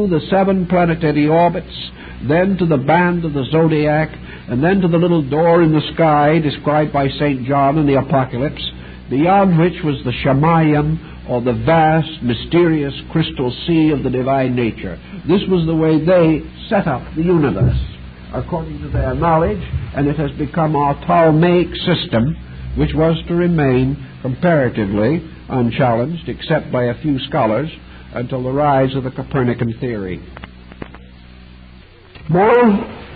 the 7 planetary orbits, then to the band of the zodiac, and then to the little door in the sky described by St. John in the Apocalypse, beyond which was the Shamayim, or the vast, mysterious crystal sea of the divine nature. This was the way they set up the universe, according to their knowledge, and it has become our Ptolemaic system, which was to remain comparatively unchallenged, except by a few scholars, until the rise of the Copernican theory. Now,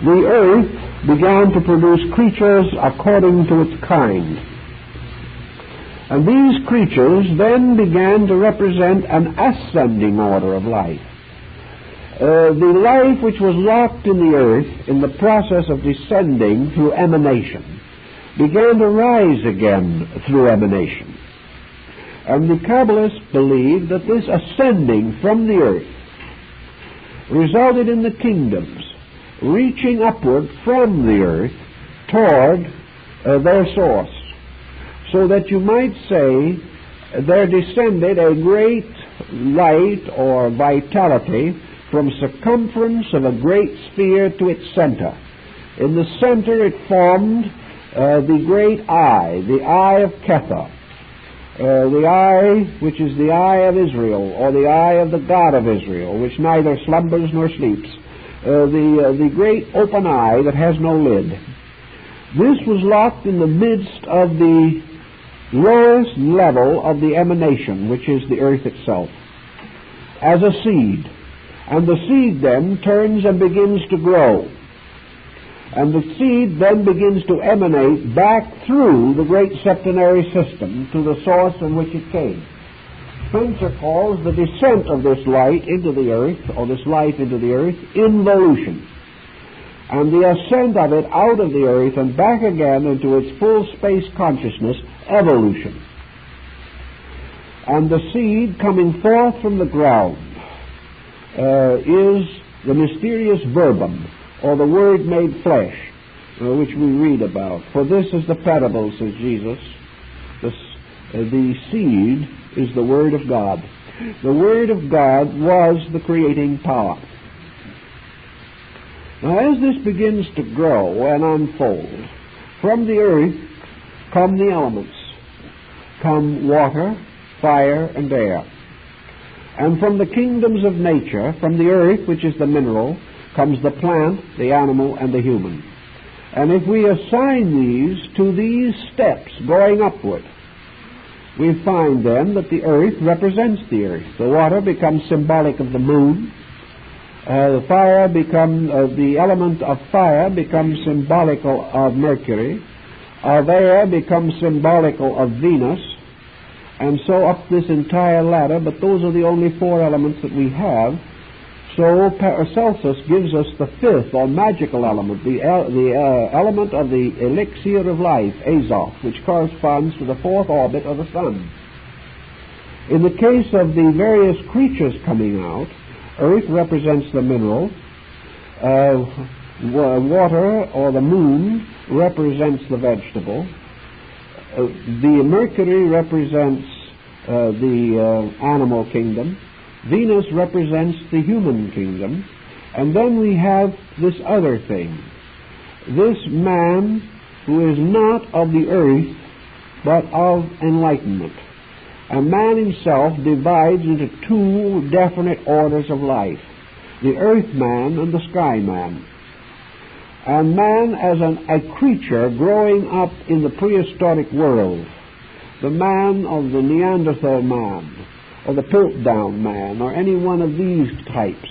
the earth began to produce creatures according to its kind. And these creatures then began to represent an ascending order of life. The life which was locked in the earth in the process of descending through emanation began to rise again through emanation. And the Kabbalists believed that this ascending from the earth resulted in the kingdoms reaching upward from the earth toward their source, so that you might say there descended a great light or vitality from circumference of a great sphere to its center. In the center it formed the great eye, the eye of Ketha, the eye which is the eye of Israel, or the eye of the God of Israel, which neither slumbers nor sleeps, the great open eye that has no lid. This was locked in the midst of the lowest level of the emanation, which is the earth itself, as a seed. And the seed then turns and begins to grow. And the seed then begins to emanate back through the great septenary system to the source in which it came. Spencer calls the descent of this light into the earth, or this life into the earth, involution. And the ascent of it out of the earth and back again into its full space consciousness, evolution. And the seed coming forth from the ground is the mysterious verbum, or the Word made flesh, which we read about. For this is the parable, says Jesus. The seed is the Word of God. The Word of God was the creating power. Now, as this begins to grow and unfold, from the earth come the elements. Come water, fire, and air. And from the kingdoms of nature, from the earth, which is the mineral, comes the plant, the animal, and the human. And if we assign these to these steps going upward, we find then that the earth represents the earth. The water becomes symbolic of the moon. The element of fire becomes symbolical of Mercury. Of air becomes symbolical of Venus. And so up this entire ladder, but those are the only 4 elements that we have. So Paracelsus gives us the 5th, or magical element, the element of the elixir of life, Azoth, which corresponds to the 4th orbit of the sun. In the case of the various creatures coming out, earth represents the mineral, water or the moon represents the vegetable, the Mercury represents the animal kingdom, Venus represents the human kingdom, and then we have this other thing. This man who is not of the earth, but of enlightenment. And man himself divides into 2 definite orders of life, the earth man and the sky man. And man as a creature growing up in the prehistoric world, the man of the Neanderthal man, or the Piltdown man, or any one of these types,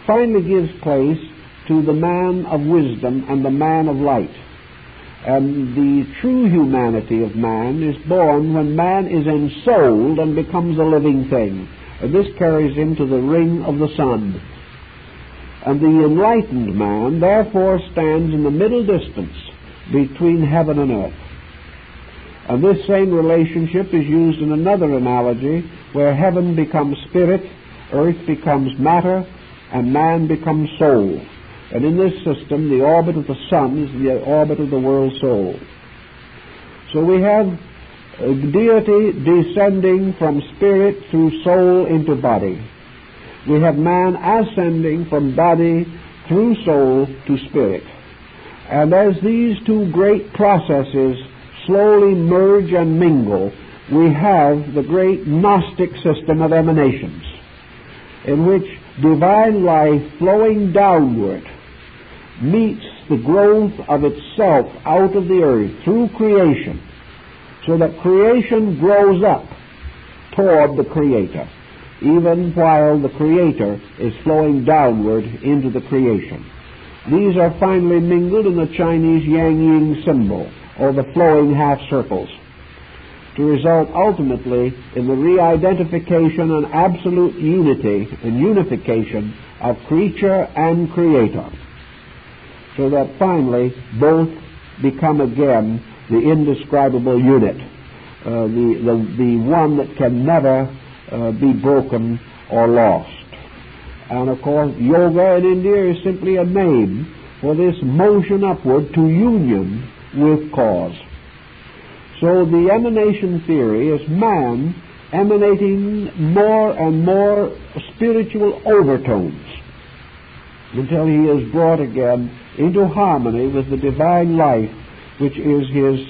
finally gives place to the man of wisdom and the man of light. And the true humanity of man is born when man is ensouled and becomes a living thing. And this carries him to the ring of the sun. And the enlightened man, therefore, stands in the middle distance between heaven and earth. And this same relationship is used in another analogy, where heaven becomes spirit, earth becomes matter, and man becomes soul. And in this system, the orbit of the sun is the orbit of the world soul. So we have deity descending from spirit through soul into body. we have man ascending from body through soul to spirit. And as these two great processes slowly merge and mingle, we have the great Gnostic system of emanations, in which divine life flowing downward meets the growth of itself out of the earth through creation, so that creation grows up toward the Creator, even while the Creator is flowing downward into the creation. These are finally mingled in the Chinese Yang-Yin symbol, or the flowing half circles, to result ultimately in the re-identification and absolute unity and unification of creature and creator, so that finally both become again the indescribable unit, the one that can never be broken or lost. And of course, yoga in India is simply a name for this motion upward to union with cause. So the emanation theory is man emanating more and more spiritual overtones until he is brought again into harmony with the divine life, which is his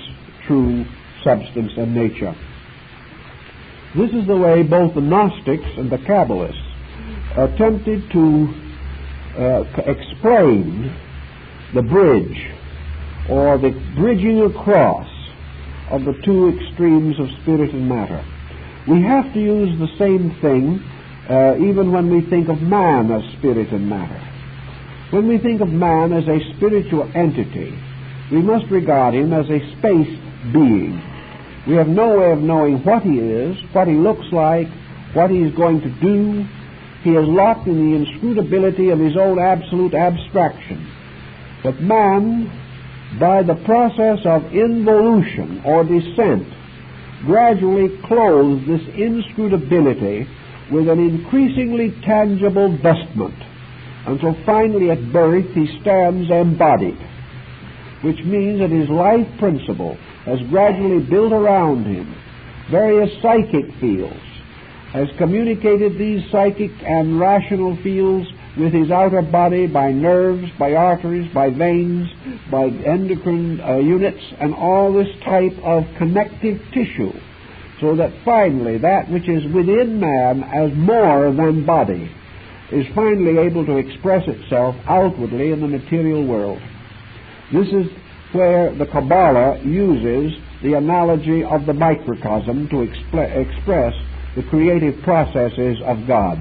true substance and nature. This is the way both the Gnostics and the Kabbalists attempted to explain the bridge, or the bridging across of the two extremes of spirit and matter. We have to use the same thing even when we think of man as spirit and matter. When we think of man as a spiritual entity, we must regard him as a space being. We have no way of knowing what he is, what he looks like, what he is going to do. He is locked in the inscrutability of his own absolute abstraction. But man, by the process of involution or descent, gradually clothes this inscrutability with an increasingly tangible vestment, until finally at birth he stands embodied, which means that his life principle has gradually built around him various psychic fields, has communicated these psychic and rational fields with his outer body by nerves, by arteries, by veins, by endocrine units, and all this type of connective tissue, so that finally that which is within man as more than body is finally able to express itself outwardly in the material world. This is where the Kabbala uses the analogy of the microcosm to express the creative processes of God.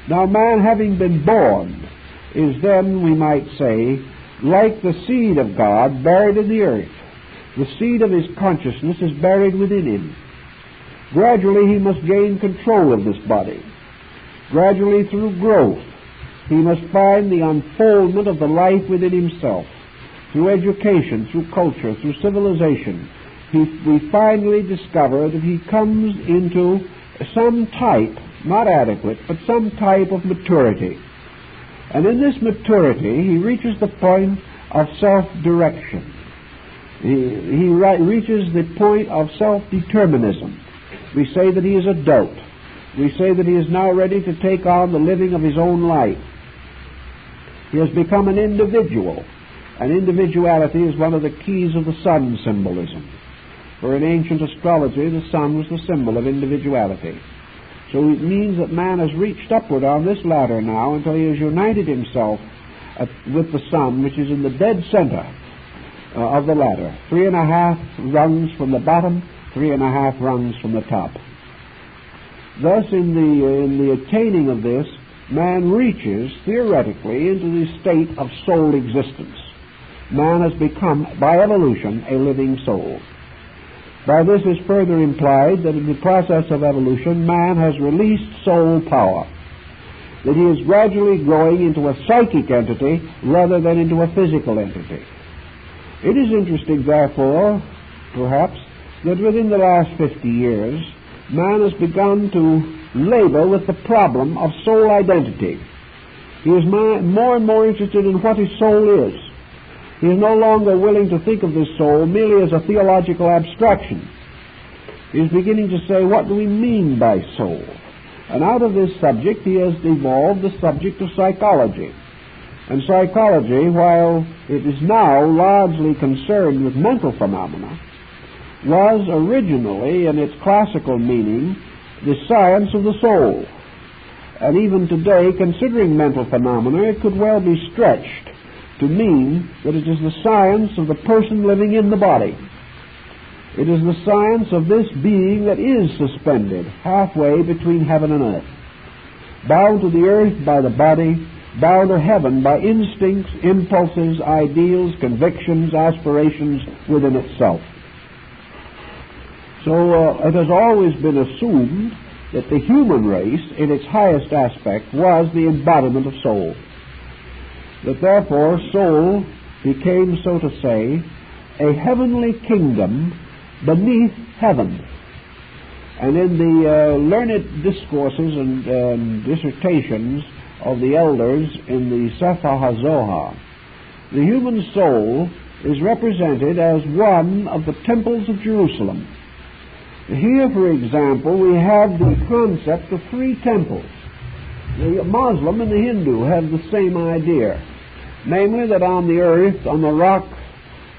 Now, man, having been born, is then, we might say, like the seed of God buried in the earth. The seed of his consciousness is buried within him. Gradually he must gain control of this body. Gradually, through growth, he must find the unfoldment of the life within himself. Through education, through culture, through civilization, we finally discover that he comes into some type, not adequate, but some type of maturity. And in this maturity, he reaches the point of self-direction. He reaches the point of self-determinism. We say that he is adult. We say that he is now ready to take on the living of his own life. He has become an individual. And individuality is one of the keys of the sun symbolism. For in ancient astrology, the sun was the symbol of individuality. So it means that man has reached upward on this ladder now until he has united himself with the sun, which is in the dead center of the ladder. 3.5 rungs from the bottom, 3.5 rungs from the top. Thus, in the attaining of this, man reaches, theoretically, into the state of soul existence. Man has become, by evolution, a living soul. By this is further implied that in the process of evolution, man has released soul power, that he is gradually growing into a psychic entity rather than into a physical entity. It is interesting, therefore, perhaps, that within the last 50 years, man has begun to labor with the problem of soul identity. He is more and more interested in what his soul is. He is no longer willing to think of this soul merely as a theological abstraction. He is beginning to say, what do we mean by soul? And out of this subject he has evolved the subject of psychology. And psychology, while it is now largely concerned with mental phenomena, was originally, in its classical meaning, the science of the soul. And even today, considering mental phenomena, it could well be stretched to mean that it is the science of the person living in the body. It is the science of this being that is suspended halfway between heaven and earth, bound to the earth by the body, bound to heaven by instincts, impulses, ideals, convictions, aspirations within itself. So it has always been assumed that the human race, in its highest aspect, was the embodiment of soul. That therefore soul became, so to say, a heavenly kingdom beneath heaven. And in the learned discourses and dissertations of the elders in the Sefer HaZohar, the human soul is represented as one of the temples of Jerusalem. Here, for example, we have the concept of three temples. The Muslim and the Hindu have the same idea, namely that on the earth, on the rock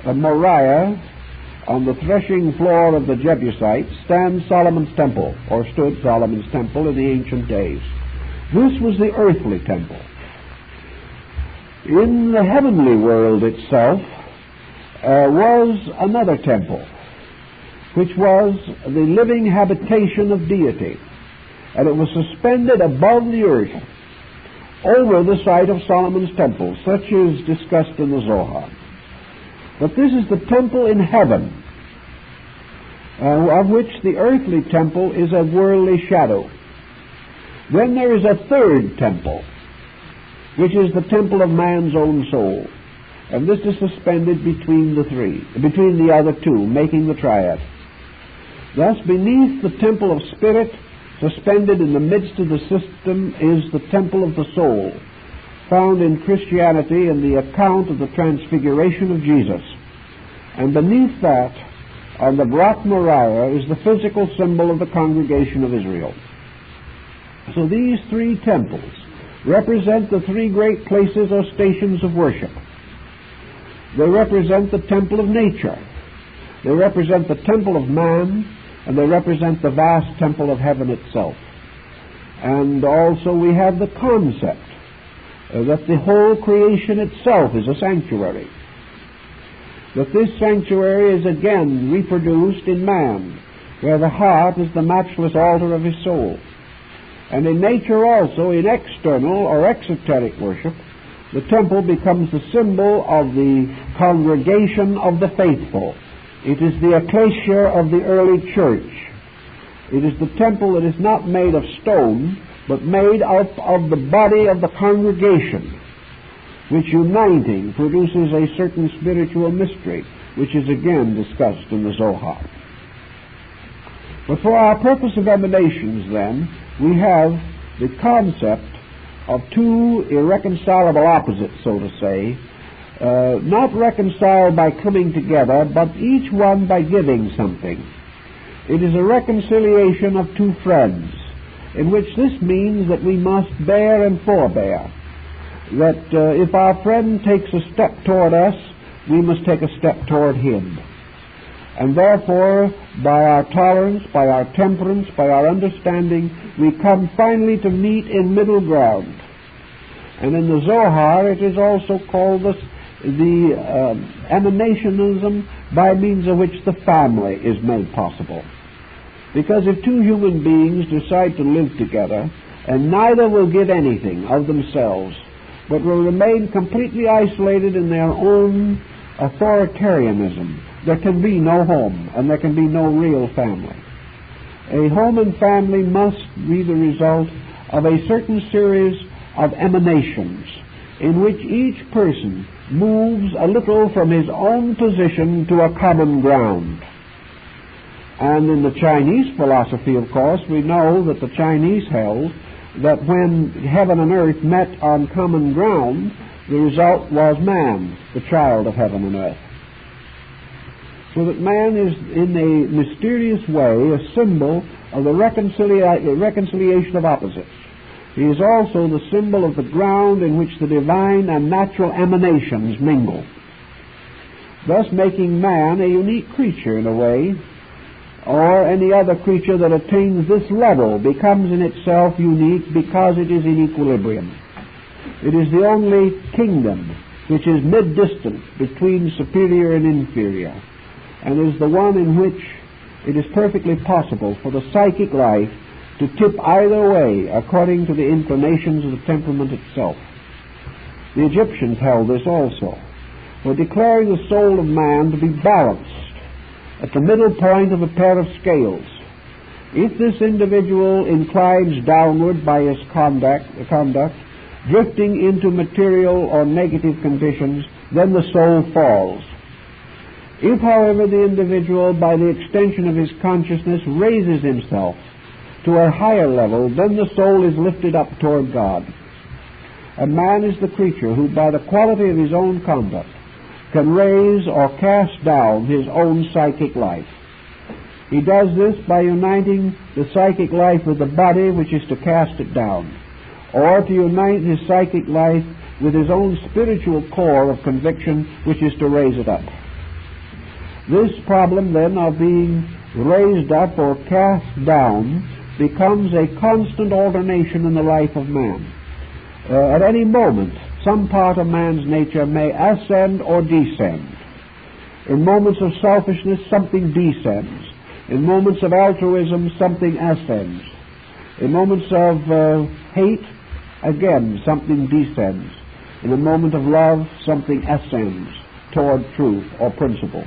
of Moriah, on the threshing floor of the Jebusites, stands Solomon's temple, or stood Solomon's temple in the ancient days. This was the earthly temple. In the heavenly world itself was another temple, which was the living habitation of deity, and it was suspended above the earth over the site of Solomon's temple, such is discussed in the Zohar. But this is the temple in heaven, of which the earthly temple is a worldly shadow. Then there is a third temple, which is the temple of man's own soul, and this is suspended between the other two, making the triad. Thus, beneath the temple of spirit, suspended in the midst of the system, is the temple of the soul, found in Christianity in the account of the transfiguration of Jesus. And beneath that, on the rock Moriah, is the physical symbol of the congregation of Israel. So these three temples represent the three great places or stations of worship. They represent the temple of nature. They represent the temple of man, and they represent the vast temple of heaven itself. And also we have the concept that the whole creation itself is a sanctuary. That this sanctuary is again reproduced in man, where the heart is the matchless altar of his soul. And in nature also, in external or exoteric worship, the temple becomes the symbol of the congregation of the faithful. It is the ecclesia of the early church. It is the temple that is not made of stone, but made up of the body of the congregation, which uniting produces a certain spiritual mystery, which is again discussed in the Zohar. But for our purpose of emanations, then, we have the concept of two irreconcilable opposites, so to say, not reconciled by coming together, but each one by giving something. It is a reconciliation of two friends, in which this means that we must bear and forbear. That if our friend takes a step toward us, we must take a step toward him. And therefore, by our tolerance, by our temperance, by our understanding, we come finally to meet in middle ground. And in the Zohar, it is also called the emanationism by means of which the family is made possible. Because if two human beings decide to live together, and neither will give anything of themselves, but will remain completely isolated in their own authoritarianism, there can be no home, and there can be no real family. A home and family must be the result of a certain series of emanations, in which each person moves a little from his own position to a common ground. And in the Chinese philosophy, of course, we know that the Chinese held that when heaven and earth met on common ground, the result was man, the child of heaven and earth. so that man is in a mysterious way a symbol of the reconciliation of opposites. He is also the symbol of the ground in which the divine and natural emanations mingle, thus making man a unique creature in a way, or any other creature that attains this level becomes in itself unique because it is in equilibrium. It is the only kingdom which is mid-distant between superior and inferior, and is the one in which it is perfectly possible for the psychic life to tip either way according to the inclinations of the temperament itself. The Egyptians held this also, for declaring the soul of man to be balanced at the middle point of a pair of scales. If this individual inclines downward by his conduct, drifting into material or negative conditions, then the soul falls. If, however, the individual, by the extension of his consciousness, raises himself to a higher level, then the soul is lifted up toward God. And man is the creature who, by the quality of his own conduct, can raise or cast down his own psychic life. He does this by uniting the psychic life with the body, which is to cast it down, or to unite his psychic life with his own spiritual core of conviction, which is to raise it up. This problem, then, of being raised up or cast down becomes a constant alternation in the life of man. At any moment, some part of man's nature may ascend or descend. In moments of selfishness, something descends. In moments of altruism, something ascends. In moments of hate, again, something descends. In a moment of love, something ascends toward truth or principle.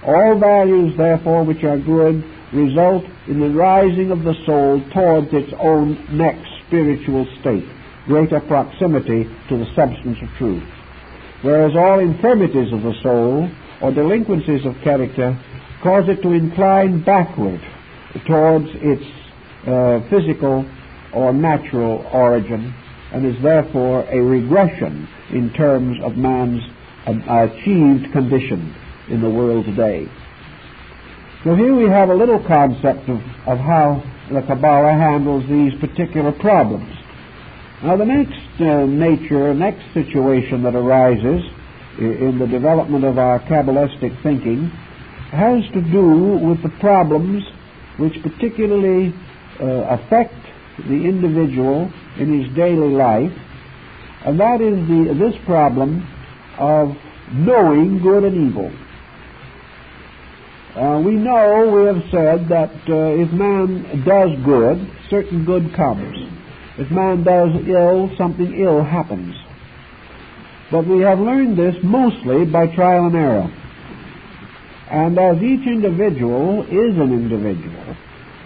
All values, therefore, which are good, result in the rising of the soul towards its own next spiritual state, greater proximity to the substance of truth. Whereas all infirmities of the soul, or delinquencies of character, cause it to incline backward towards its physical or natural origin, and is therefore a regression in terms of man's achieved condition in the world today. So here we have a little concept of how the Kabbala handles these particular problems. Now the next situation that arises in the development of our Kabbalistic thinking has to do with the problems which particularly affect the individual in his daily life, and that is this problem of knowing good and evil. We have said that if man does good, certain good comes. If man does ill, something ill happens. But we have learned this mostly by trial and error. And as each individual is an individual,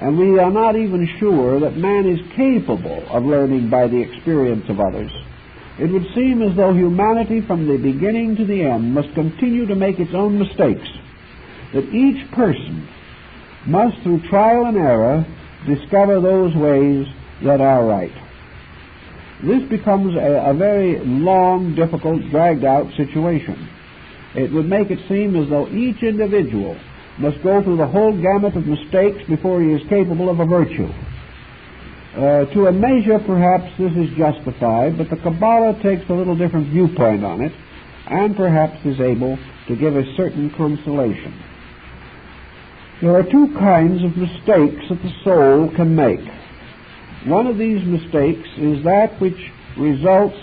and we are not even sure that man is capable of learning by the experience of others, it would seem as though humanity from the beginning to the end must continue to make its own mistakes, that each person must, through trial and error, discover those ways that are right. This becomes a very long, difficult, dragged-out situation. It would make it seem as though each individual must go through the whole gamut of mistakes before he is capable of a virtue. To a measure, perhaps, this is justified, but the Kabbala takes a little different viewpoint on it, and perhaps is able to give a certain consolation. There are two kinds of mistakes that the soul can make. One of these mistakes is that which results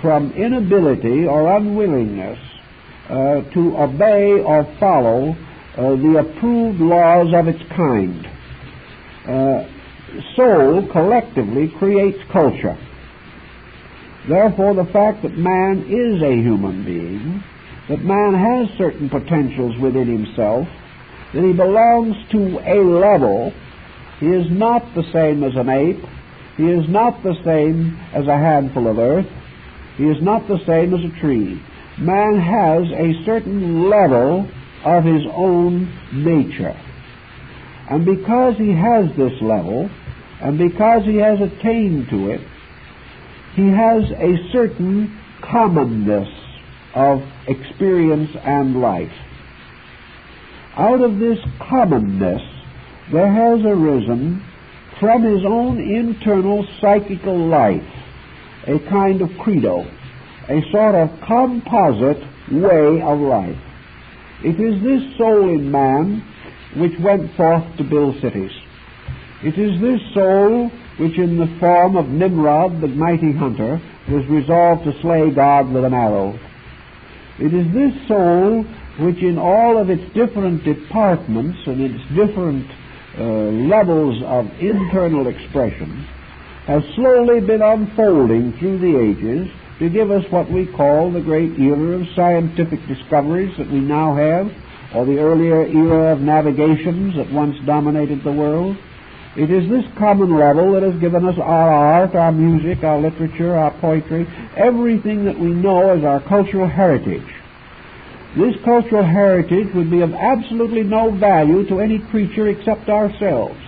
from inability or unwillingness to obey or follow the approved laws of its kind. Soul collectively creates culture. Therefore, the fact that man is a human being, that man has certain potentials within himself, that he belongs to a level. He is not the same as an ape. He is not the same as a handful of earth. He is not the same as a tree. Man has a certain level of his own nature. And because he has this level, and because he has attained to it, he has a certain commonness of experience and life. Out of this commonness, there has arisen from his own internal psychical life a kind of credo, a sort of composite way of life. It is this soul in man which went forth to build cities. It is this soul which in the form of Nimrod, the mighty hunter, was resolved to slay God with an arrow. It is this soul which in all of its different departments and its different levels of internal expression has slowly been unfolding through the ages to give us what we call the great era of scientific discoveries that we now have, or the earlier era of navigations that once dominated the world. It is this common level that has given us our art, our music, our literature, our poetry, everything that we know as our cultural heritage. This cultural heritage would be of absolutely no value to any creature except ourselves.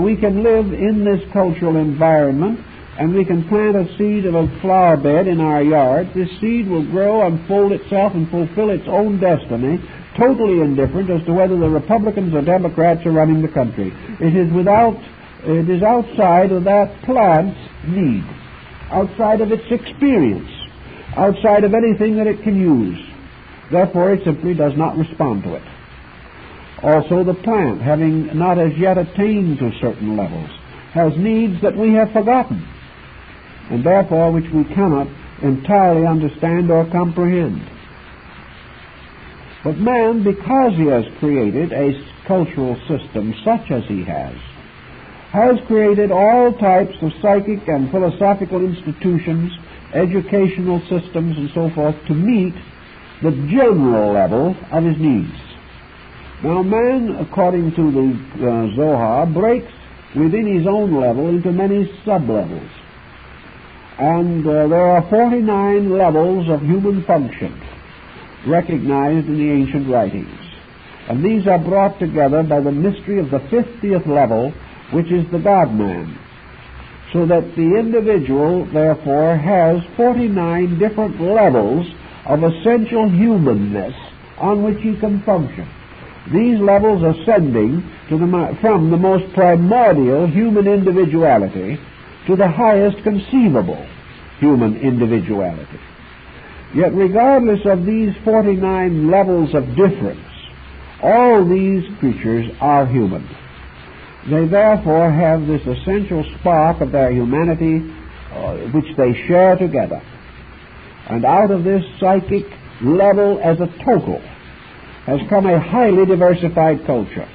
We can live in this cultural environment, and we can plant a seed of a flower bed in our yard. This seed will grow, unfold itself, and fulfill its own destiny, totally indifferent as to whether the Republicans or Democrats are running the country. It is outside of that plant's need, outside of its experience, outside of anything that it can use. Therefore, it simply does not respond to it. Also, the plant, having not as yet attained to certain levels, has needs that we have forgotten, and therefore which we cannot entirely understand or comprehend. But man, because he has created a cultural system such as he has created all types of psychic and philosophical institutions, educational systems, and so forth to meet the general level of his needs. Now, man, according to the Zohar, breaks within his own level into many sub-levels. And there are 49 levels of human function recognized in the ancient writings. And these are brought together by the mystery of the 50th level, which is the God-man. So that the individual, therefore, has 49 different levels of essential humanness on which he can function. These levels ascending from the most primordial human individuality to the highest conceivable human individuality. Yet regardless of these 49 levels of difference, all these creatures are human. They therefore have this essential spark of their humanity which they share together. And out of this psychic level as a total has come a highly diversified culture,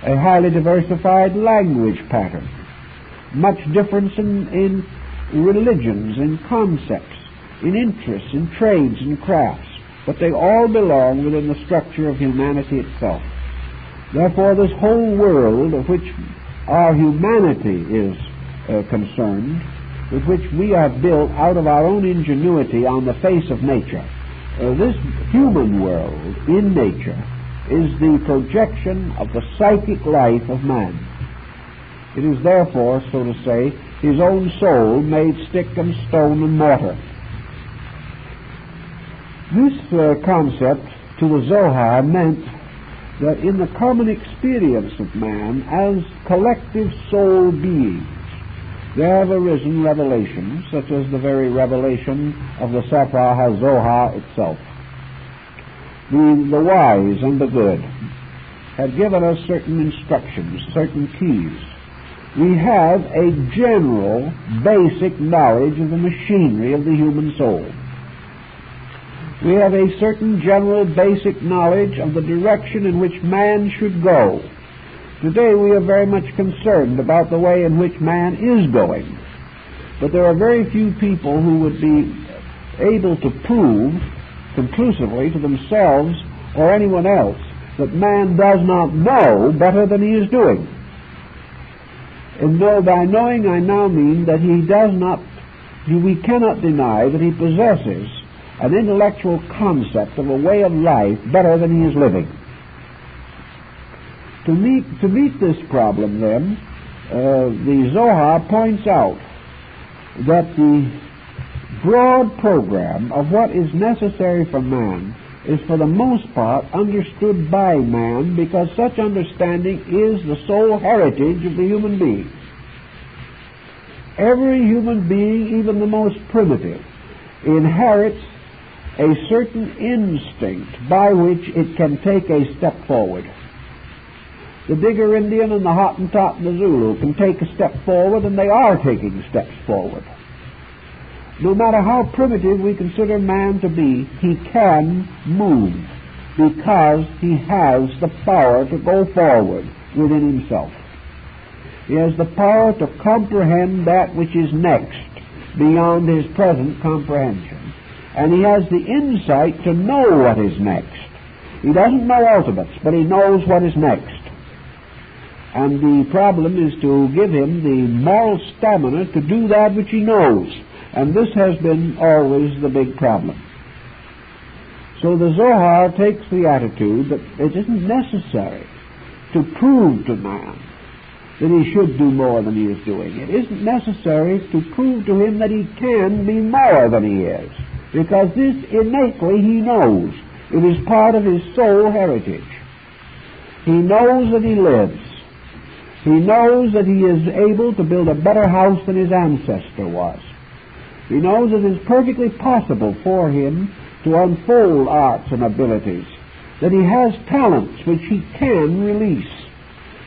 a highly diversified language pattern, much difference in religions, in concepts, in interests, in trades, and crafts, but they all belong within the structure of humanity itself. Therefore, this whole world of which our humanity is concerned, with which we have built out of our own ingenuity on the face of nature, this human world in nature is the projection of the psychic life of man. It is therefore, so to say, his own soul made stick and stone and mortar. This concept to the Zohar meant that in the common experience of man as collective soul beings, there have arisen revelations, such as the very revelation of the Sefer HaZohar itself. The wise and the good have given us certain instructions, certain keys. We have a general, basic knowledge of the machinery of the human soul. We have a certain general, basic knowledge of the direction in which man should go. Today we are very much concerned about the way in which man is going. But there are very few people who would be able to prove conclusively to themselves or anyone else that man does not know better than he is doing. And by knowing I now mean that we cannot deny that he possesses an intellectual concept of a way of life better than he is living. To meet this problem, then, the Zohar points out that the broad program of what is necessary for man is for the most part understood by man, because such understanding is the sole heritage of the human being. Every human being, even the most primitive, inherits a certain instinct by which it can take a step forward. The Digger Indian and the Hottentot and the Zulu can take a step forward, and they are taking steps forward. No matter how primitive we consider man to be, he can move because he has the power to go forward within himself. He has the power to comprehend that which is next beyond his present comprehension. And he has the insight to know what is next. He doesn't know ultimates, but he knows what is next. And the problem is to give him the moral stamina to do that which he knows. And this has been always the big problem. So the Zohar takes the attitude that it isn't necessary to prove to man that he should do more than he is doing. It isn't necessary to prove to him that he can be more than he is, because this innately he knows. It is part of his soul heritage. He knows that he lives. He knows that he is able to build a better house than his ancestor was. He knows it is perfectly possible for him to unfold arts and abilities, that he has talents which he can release.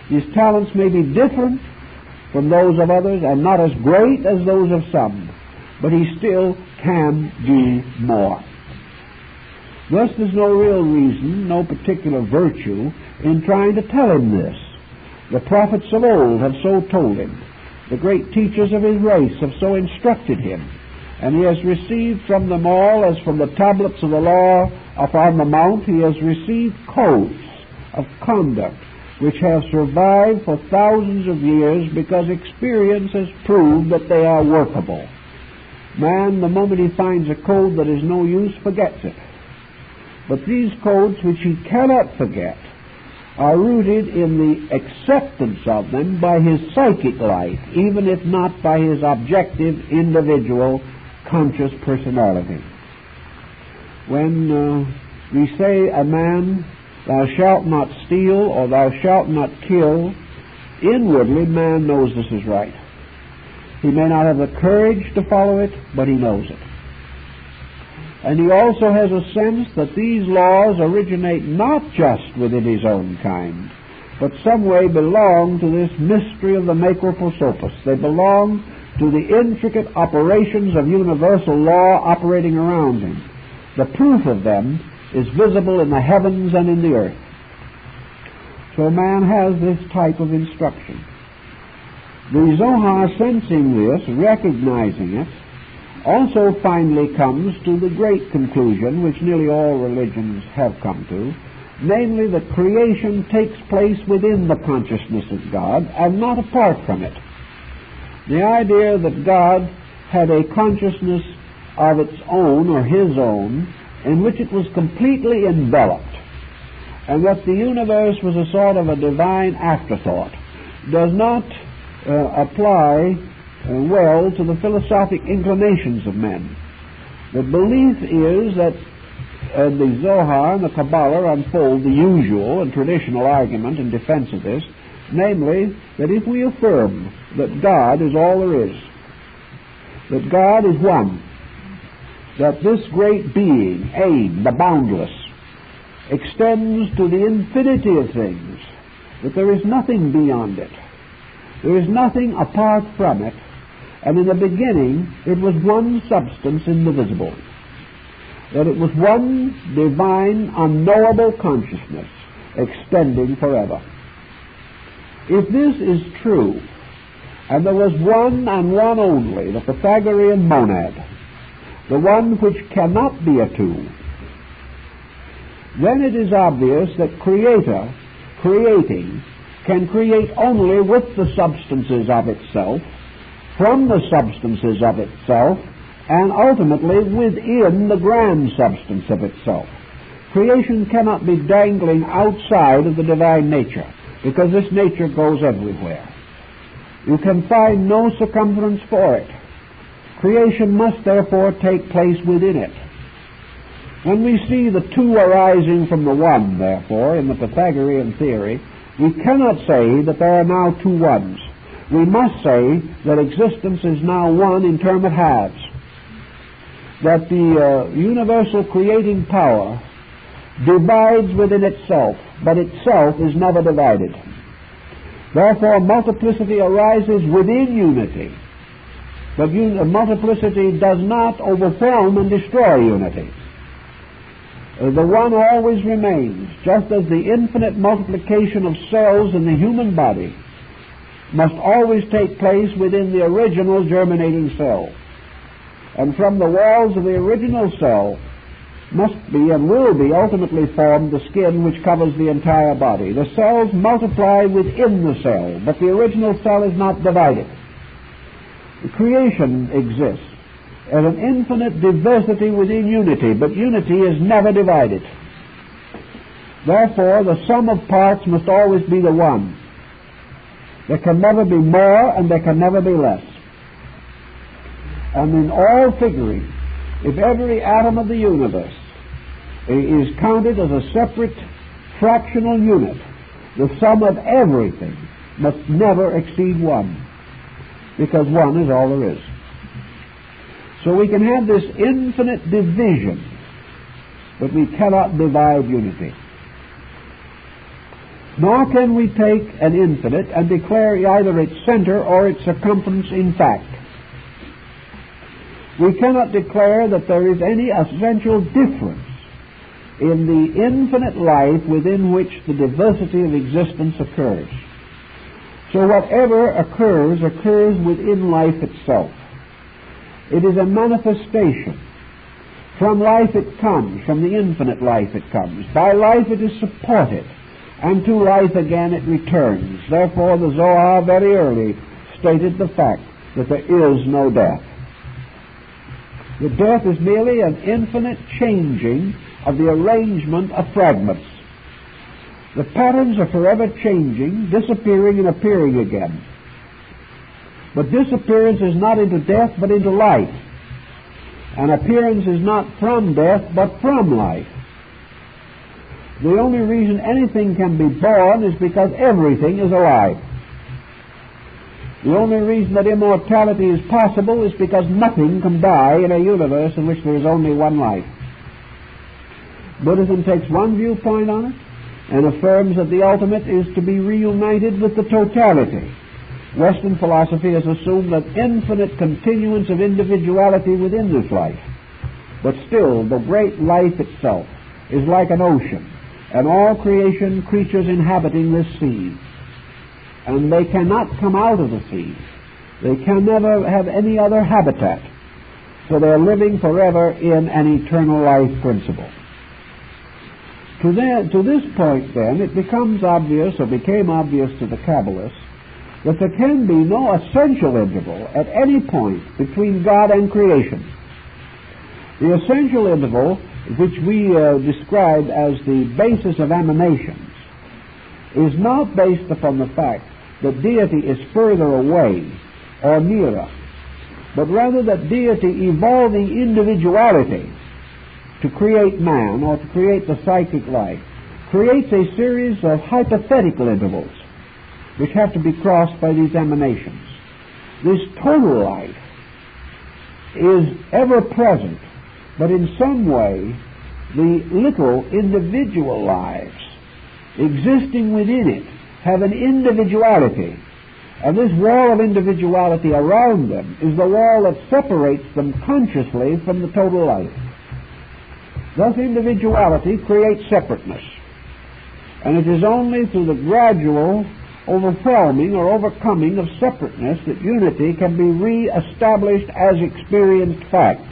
His talents may be different from those of others and not as great as those of some, but he still can do more. Thus there's no real reason, no particular virtue in trying to tell him this. The prophets of old have so told him. The great teachers of his race have so instructed him. And he has received from them all, as from the tablets of the law upon the mount, he has received codes of conduct which have survived for thousands of years because experience has proved that they are workable. Man, the moment he finds a code that is no use, forgets it. But these codes which he cannot forget are rooted in the acceptance of them by his psychic life, even if not by his objective, individual, conscious personality. When we say a man, thou shalt not steal, or thou shalt not kill, inwardly man knows this is right. He may not have the courage to follow it, but he knows it. And he also has a sense that these laws originate not just within his own kind, but some way belong to this mystery of the Macroprosopus. They belong to the intricate operations of universal law operating around him. The proof of them is visible in the heavens and in the earth. So man has this type of instruction. The Zohar, sensing this, recognizing it, also finally comes to the great conclusion which nearly all religions have come to, namely that creation takes place within the consciousness of God and not apart from it. The idea that God had a consciousness of its own, or his own, in which it was completely enveloped, and that the universe was a sort of a divine afterthought, does not apply well to the philosophic inclinations of men. The belief is that the Zohar and the Kabbala unfold the usual and traditional argument in defense of this, namely, that if we affirm that God is all there is, that God is one, that this great being, Ein, the boundless, extends to the infinity of things, that there is nothing beyond it, there is nothing apart from it, and in the beginning it was one substance indivisible, that it was one divine, unknowable consciousness extending forever. If this is true, and there was one and one only, the Pythagorean monad, the one which cannot be a two, then it is obvious that Creator, creating, can create only with the substances of itself, from the substances of itself, and ultimately within the grand substance of itself. Creation cannot be dangling outside of the divine nature, because this nature goes everywhere. You can find no circumference for it. Creation must therefore take place within it. When we see the two arising from the one, therefore, in the Pythagorean theory, we cannot say that there are now two ones. We must say that existence is now one in term of halves. That the universal creating power divides within itself, but itself is never divided. Therefore, multiplicity arises within unity, but multiplicity does not overwhelm and destroy unity. The one always remains, just as the infinite multiplication of cells in the human body must always take place within the original germinating cell. And from the walls of the original cell must be and will be ultimately formed the skin which covers the entire body. The cells multiply within the cell, but the original cell is not divided. The creation exists as an infinite diversity within unity, but unity is never divided. Therefore, the sum of parts must always be the one. There can never be more and there can never be less. And in all figuring, if every atom of the universe is counted as a separate fractional unit, the sum of everything must never exceed one, because one is all there is. So we can have this infinite division, but we cannot divide unity. Nor can we take an infinite and declare either its center or its circumference in fact. We cannot declare that there is any essential difference in the infinite life within which the diversity of existence occurs. So whatever occurs within life itself. It is a manifestation. From life it comes, from the infinite life it comes. By life it is supported, and to life again it returns. Therefore the Zohar very early stated the fact that there is no death. The death is merely an infinite changing of the arrangement of fragments. The patterns are forever changing, disappearing and appearing again. But disappearance is not into death, but into life. And appearance is not from death, but from life. The only reason anything can be born is because everything is alive. The only reason that immortality is possible is because nothing can die in a universe in which there is only one life. Buddhism takes one viewpoint on it and affirms that the ultimate is to be reunited with the totality. Western philosophy has assumed that infinite continuance of individuality within this life. But still, the great life itself is like an ocean, and all creation, creatures inhabiting this sea. And they cannot come out of the sea. They can never have any other habitat. So they're living forever in an eternal life principle. To this point, then, it becomes obvious, or became obvious to the Kabbalists, that there can be no essential interval at any point between God and creation. The essential interval, which we describe as the basis of emanations, is not based upon the fact that deity is further away or nearer, but rather that deity evolving individuality to create man or to create the psychic life creates a series of hypothetical intervals which have to be crossed by these emanations. This total life is ever present, but in some way the little individual lives existing within it have an individuality, and this wall of individuality around them is the wall that separates them consciously from the total life. Thus individuality creates separateness, and it is only through the gradual overwhelming or overcoming of separateness that unity can be re-established as experienced fact.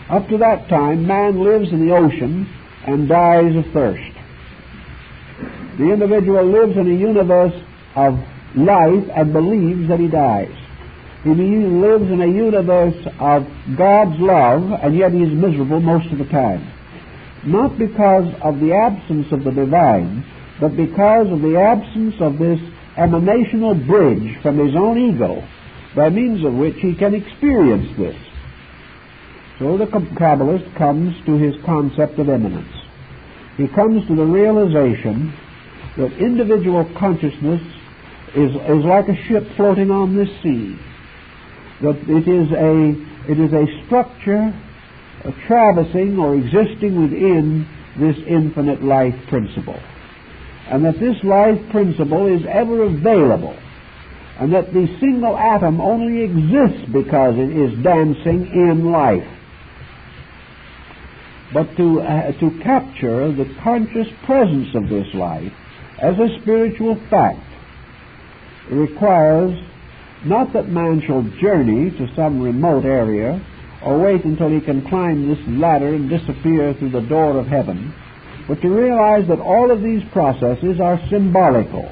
Up to that time, man lives in the ocean and dies of thirst. The individual lives in a universe of life and believes that he dies. He lives in a universe of God's love, and yet he is miserable most of the time. Not because of the absence of the divine, but because of the absence of this emanational bridge from his own ego, by means of which he can experience this. So the Kabbalist comes to his concept of immanence. He comes to the realization that individual consciousness is like a ship floating on this sea. That it is a structure traversing or existing within this infinite life principle. And that this life principle is ever available. And that the single atom only exists because it is dancing in life. But to capture the conscious presence of this life as a spiritual fact requires not that man shall journey to some remote area or wait until he can climb this ladder and disappear through the door of heaven, but to realize that all of these processes are symbolical.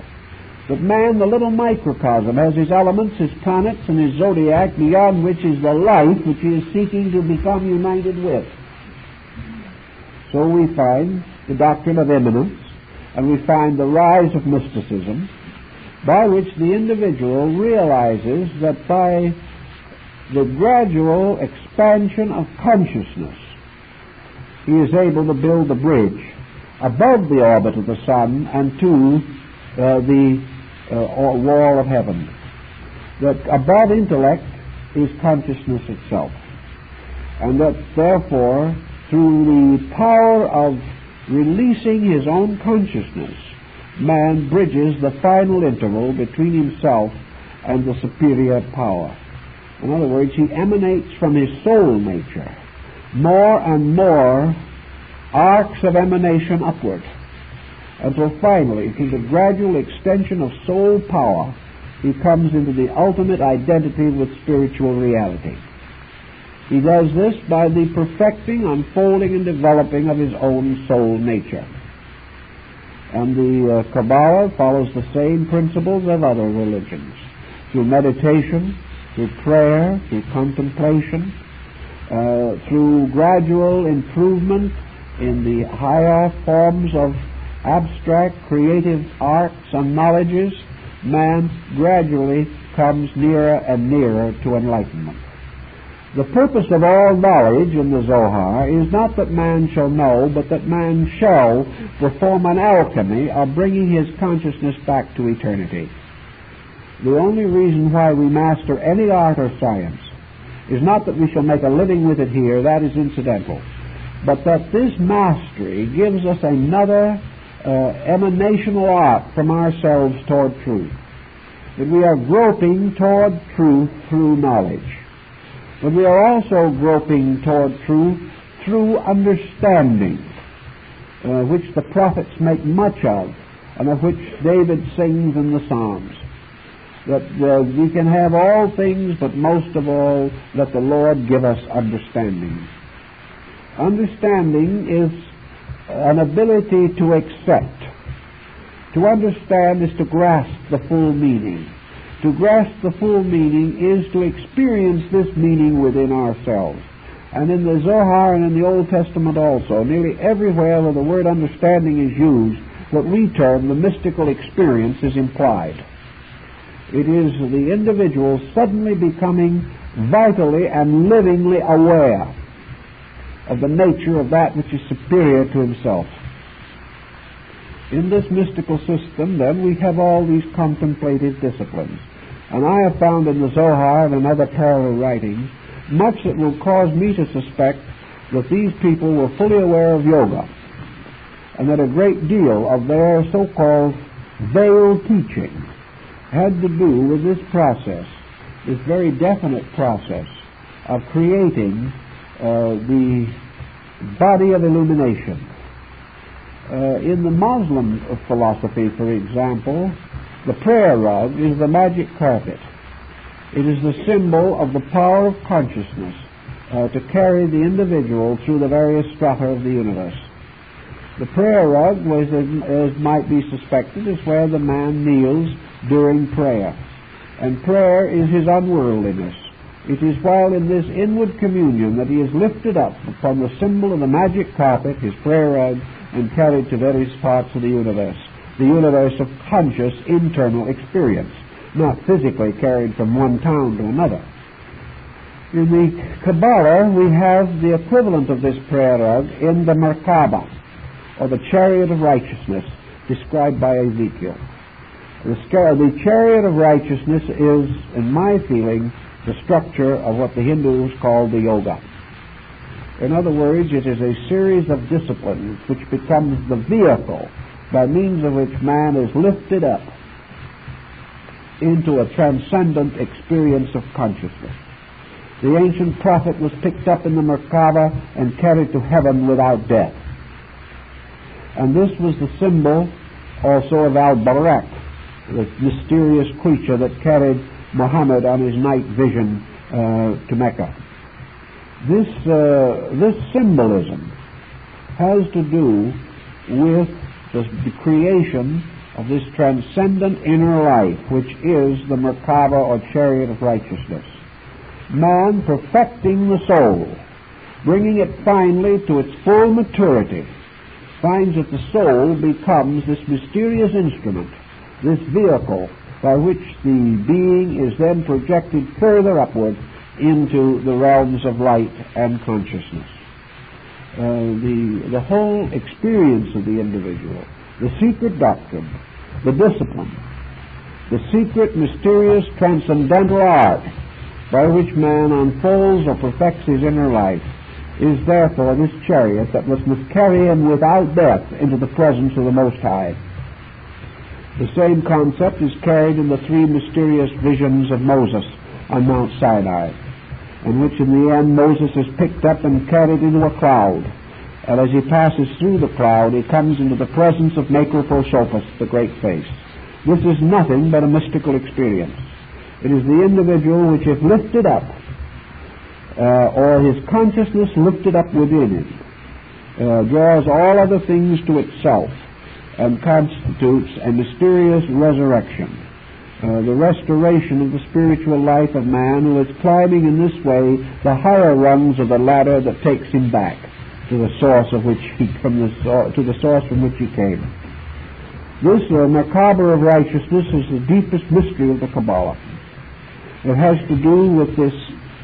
That man, the little microcosm, has his elements, his planets, and his zodiac, beyond which is the life which he is seeking to become united with. So we find the doctrine of immanence, and we find the rise of mysticism, by which the individual realizes that by the gradual expansion of consciousness, he is able to build a bridge above the orbit of the sun and to the wall of heaven. That above intellect is consciousness itself. And that therefore, through the power of releasing his own consciousness, man bridges the final interval between himself and the superior power. In other words, he emanates from his soul nature more and more arcs of emanation upward, until finally, through the gradual extension of soul power, he comes into the ultimate identity with spiritual reality. He does this by the perfecting, unfolding, and developing of his own soul nature. And the Kabbala follows the same principles of other religions. Through meditation, through prayer, through contemplation, through gradual improvement in the higher forms of abstract creative arts and knowledges, man gradually comes nearer and nearer to enlightenment. The purpose of all knowledge in the Zohar is not that man shall know, but that man shall perform an alchemy of bringing his consciousness back to eternity. The only reason why we master any art or science is not that we shall make a living with it here, that is incidental, but that this mastery gives us another emanational arc from ourselves toward truth. That we are groping toward truth through knowledge. But we are also groping toward truth through understanding, which the prophets make much of, and of which David sings in the Psalms. That we can have all things, but most of all, let the Lord give us understanding. Understanding is an ability to accept. To understand is to grasp the full meaning. To grasp the full meaning is to experience this meaning within ourselves. And in the Zohar and in the Old Testament also, nearly everywhere where the word understanding is used, what we term the mystical experience is implied. It is the individual suddenly becoming vitally and livingly aware of the nature of that which is superior to himself. In this mystical system, then, we have all these contemplative disciplines. And I have found in the Zohar and in other parallel writings much that will cause me to suspect that these people were fully aware of yoga, and that a great deal of their so-called veiled teaching had to do with this process, this very definite process of creating the body of illumination. In the Muslim philosophy, for example, the prayer rug is the magic carpet. It is the symbol of the power of consciousness to carry the individual through the various strata of the universe. The prayer rug, as might be suspected, is where the man kneels during prayer. And prayer is his unworldliness. It is while in this inward communion that he is lifted up upon the symbol of the magic carpet, his prayer rug, and carried to various parts of the universe of conscious internal experience, not physically carried from one town to another. In the Kabbala, we have the equivalent of this prayer rug in the Merkaba, or the chariot of righteousness, described by Ezekiel. The chariot of righteousness is, in my feeling, the structure of what the Hindus call the yoga. In other words, it is a series of disciplines which becomes the vehicle by means of which man is lifted up into a transcendent experience of consciousness. The ancient prophet was picked up in the Merkaba and carried to heaven without death. And this was the symbol also of Al-Barak, the mysterious creature that carried Muhammad on his night vision to Mecca. This symbolism has to do with the creation of this transcendent inner life, which is the Merkaba or chariot of righteousness. Man perfecting the soul, bringing it finally to its full maturity, finds that the soul becomes this mysterious instrument, this vehicle by which the being is then projected further upward into the realms of light and consciousness. The whole experience of the individual, the secret doctrine, the discipline, the secret, mysterious, transcendental art by which man unfolds or perfects his inner life, is therefore this chariot that must carry him without death into the presence of the Most High. The same concept is carried in the three mysterious visions of Moses on Mount Sinai, in which in the end Moses is picked up and carried into a cloud, and as he passes through the cloud he comes into the presence of Macroprosopus, the Great Face. This is nothing but a mystical experience. It is the individual which, if lifted up, or his consciousness lifted up within him, draws all other things to itself and constitutes a mysterious resurrection, the restoration of the spiritual life of man, who is climbing in this way the higher rungs of the ladder that takes him back to the source of which to the source from which he came. This Merkaba of righteousness is the deepest mystery of the Kabbala. It has to do with this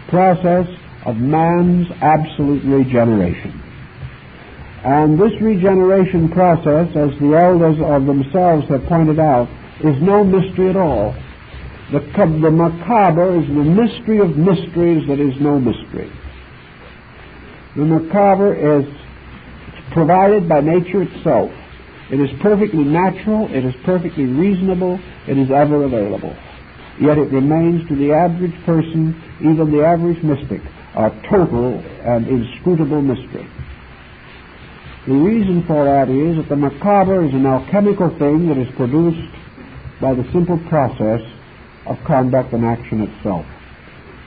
process of man's absolute regeneration. And this regeneration process, as the elders of themselves have pointed out, is no mystery at all. The Merkaba is the mystery of mysteries that is no mystery. The Merkaba is provided by nature itself. It is perfectly natural, it is perfectly reasonable, it is ever available. Yet it remains to the average person, even the average mystic, a total and inscrutable mystery. The reason for that is that the Merkaba is an alchemical thing that is produced by the simple process of conduct and action itself.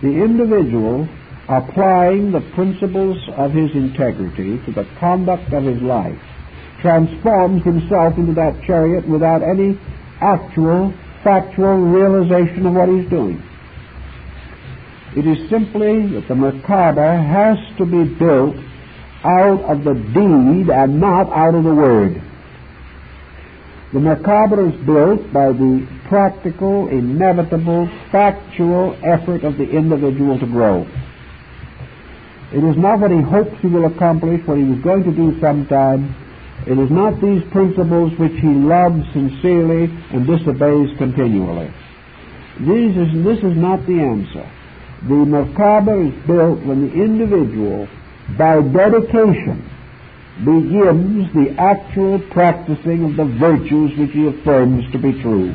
The individual, applying the principles of his integrity to the conduct of his life, transforms himself into that chariot without any actual, factual realization of what he's doing. It is simply that the Merkaba has to be built out of the deed and not out of the word. The Merkaba is built by the practical, inevitable, factual effort of the individual to grow. It is not what he hopes he will accomplish, what he was going to do sometime. It is not these principles which he loves sincerely and disobeys continually. This is not the answer. The Merkaba is built when the individual, by dedication, begins the actual practicing of the virtues which he affirms to be true.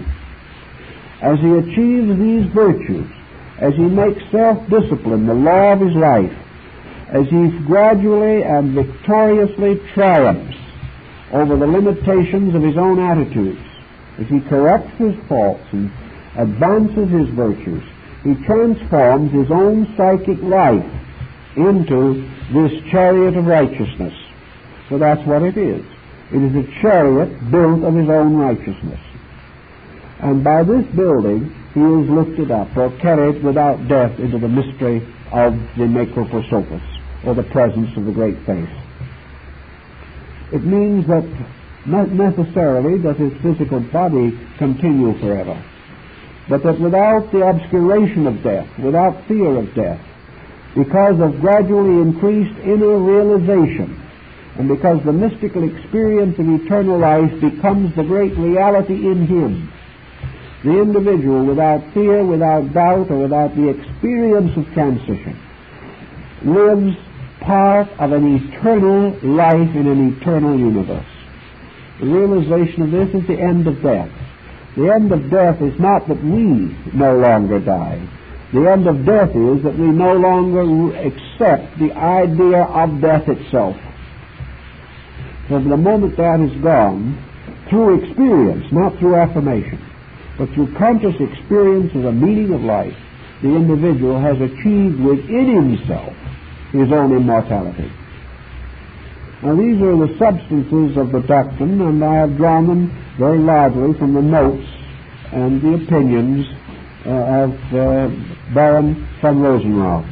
As he achieves these virtues, as he makes self-discipline the law of his life, as he gradually and victoriously triumphs over the limitations of his own attitudes, as he corrects his faults and advances his virtues, he transforms his own psychic life into this chariot of righteousness. So that's what it is. It is a chariot built of his own righteousness. And by this building, he is lifted up or carried without death into the mystery of the Macroprosopus, or the presence of the Great Face. It means that not necessarily does his physical body continue forever, but that without the obscuration of death, without fear of death, because of gradually increased inner realization, and because the mystical experience of eternal life becomes the great reality in him, the individual, without fear, without doubt, or without the experience of transition, lives part of an eternal life in an eternal universe. The realization of this is the end of death. The end of death is not that we no longer die. The end of death is that we no longer accept the idea of death itself. So the moment that is gone, through experience, not through affirmation, but through conscious experience of the meaning of life, the individual has achieved within himself his own immortality. Now these are the substances of the doctrine, and I have drawn them very largely from the notes and the opinions of Baron von Rosenroth.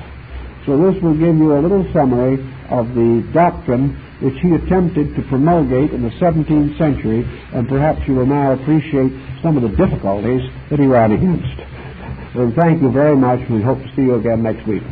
So this will give you a little summary of the doctrine which he attempted to promulgate in the 17th century, and perhaps you will now appreciate some of the difficulties that he ran against. And thank you very much. We hope to see you again next week.